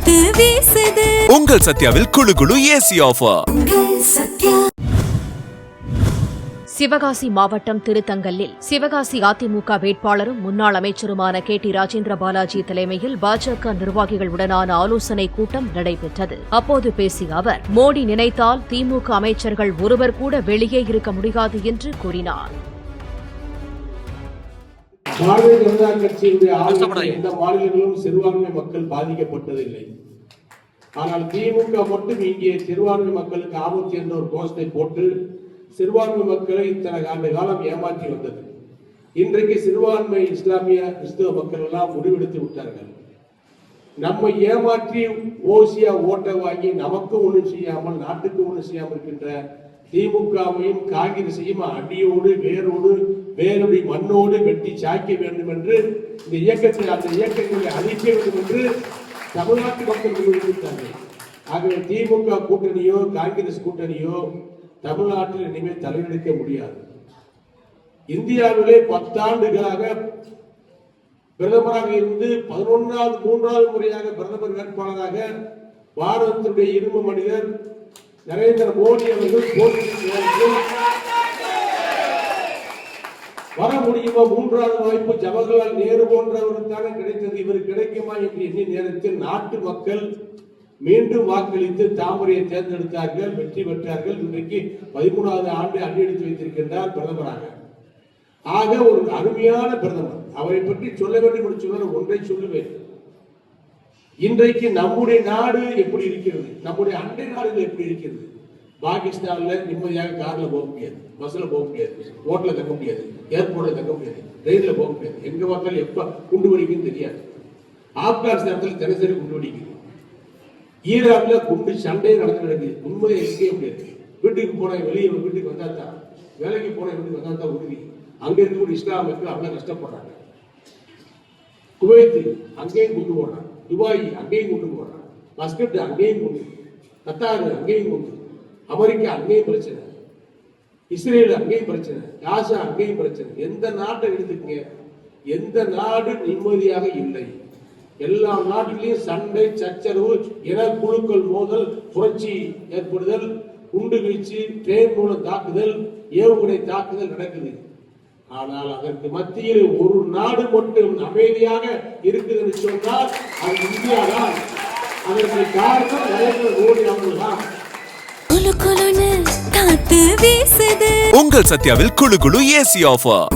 காத்து வீசுது. உங்கள் சத்யாவில் குளு குளு ஏசி ஆஃபர். சிவகாசி மாவட்டம் திருத்தங்கலில் சிவகாசி அதிமுக வேட்பாளரும் முன்னாள் அமைச்சருமான KT ராஜேந்திர பாலாஜி தலைமையில் பாஜக நிர்வாகிகளுடனான ஆலோசனைக் கூட்டம் நடைபெற்றது. அப்போது பேசிய அவர், மோடி நினைத்தால் திமுக அமைச்சர்கள் ஒருவர் கூட வெளியே இருக்க முடியாது என்று கூறினார். பாரதிய ஜனதா கட்சியினுடைய ஆளுநர் எந்த மாநிலங்களும் சிறுபான்மை மக்கள் பாதிக்கப்பட்டதில்லை. ஆனால் திமுக மட்டும் இங்கே சிறுபான்மை மக்களுக்கு ஆபத்து என்ற ஒரு கோஷத்தை போட்டு சிறுபான்மை மக்களை இத்தனை ஆண்டு காலம் ஏமாற்றி வந்தது. இன்றைக்கு சிறுபான்மை இஸ்லாமிய கிறிஸ்தவ மக்கள் எல்லாம் முடிவெடுத்து விட்டார்கள். நம்மை ஏமாற்றி ஓசியா ஓட்டை வாங்கி நமக்கு ஒன்றும் செய்யாமல் நாட்டுக்கு ஒன்றும் செய்யாமல் இருக்கின்ற திமுகவையும் காங்கிரஸையும் அடியோடு வேருடைய மண்ணோடு வெட்டி சாய்க்க வேண்டும் என்று இந்த இயக்கத்தை அந்த இயக்கங்களை அழிக்க வேண்டும் என்று தமிழ்நாட்டு மக்கள் முடிவெடுத்தார்கள். ஆகவே திமுக கூட்டணியோ காங்கிரஸ் கூட்டணியோ தமிழ்நாட்டில் இனிமேல் தலையெடுக்க முடியாது. இந்தியாவிலே 10 ஆண்டுகளாக பிரதமராக இருந்து 3வது முறையாக பிரதமர் வேட்பாளராக பாரதத்தினுடைய இரும்பு மனிதர் நரேந்திர மோடி அவர்கள் போட்டியிட்டு வர முடியுமா? 3வது வாய்ப்பு ஜவஹர்லால் நேரு போன்றவருக்கான கிடைத்தது. இவர் கிடைக்குமா என்று எண்ணி நேரத்தில் நாட்டு மக்கள் மீண்டும் வாக்களித்து தாமரையை தேர்ந்தெடுத்தார்கள், வெற்றி பெற்றார்கள். இன்றைக்கு 13வது ஆண்டு அடியெடுத்து வைத்திருக்கின்றார் பிரதமராக. ஆக ஒரு அருமையான பிரதமர். அவரை பற்றி சொல்ல வேண்டும் என்று சொன்னால் ஒன்றை சொல்லுவேன். இன்றைக்கு நம்முடைய நாடு எப்படி இருக்கிறது, நம்முடைய அண்டை நாடுகள் எப்படி இருக்கிறது? பாகிஸ்தான்ல நிம்மதியாக கார்ல போக முடியாது, பஸ்ல போக முடியாது, ஹோட்டல்ல தங்க முடியாது, ஏர்போர்ட்ல தங்க முடியாது, ட்ரெயின்ல போக முடியாது. எங்க பார்த்தாலும் எப்ப குண்டு வெடிக்குன்னு தெரியாது. ஆப்கானிஸ்தானத்தில் தினசரி குண்டு வெடிக்குது. ஈராக்ல குண்டு சண்டையே நடக்குது. உண்மையை இருக்க முடியாது. வீட்டுக்கு போன வெளியே வீட்டுக்கு வந்தா தான், வேலைக்கு போன வீட்டுக்கு வந்தா தான் உறுதி. அங்க இருக்கக்கூடிய இஸ்லாமியர்கள் அவ்வளவு கஷ்டப்படுறாங்க. குவைத் அங்கேயும் குண்டு போடுறாங்க, துபாய் அங்கேயும் குண்டு போடுறாங்க, மஸ்கட் அங்கேயும் குண்டு, கத்தார் அங்கேயும் குண்டு, அமெரிக்கா அங்கேயும் பிரச்சனை, இஸ்ரேல் அங்கேயும் பிரச்சனை, காசா அங்கேயும் பிரச்சனை. எந்த நாட்டை எடுத்துக்கங்க, எந்த நாடு நிம்மதியாக இல்லை. எல்லா நாட்டிலையும் சண்டை, சச்சரவு, இன குழுக்கள் மோதல், புரட்சி ஏற்படுதல், குண்டு வீச்சு, ட்ரெயின் மூலம் தாக்குதல், ஏவுகணை தாக்குதல் நடக்குது. ஆனால் அதற்கு மத்தியில் ஒரு நாடு மட்டும் அமைதியாக இருக்குது சொன்னால் அது இந்தியா தான். அதற்கு காரணம் நரேந்திர மோடி அவர்கள் தான். காத்து வீசுது. உங்கள் சத்யாவில் குளு குளு ஏசி ஆஃபர்.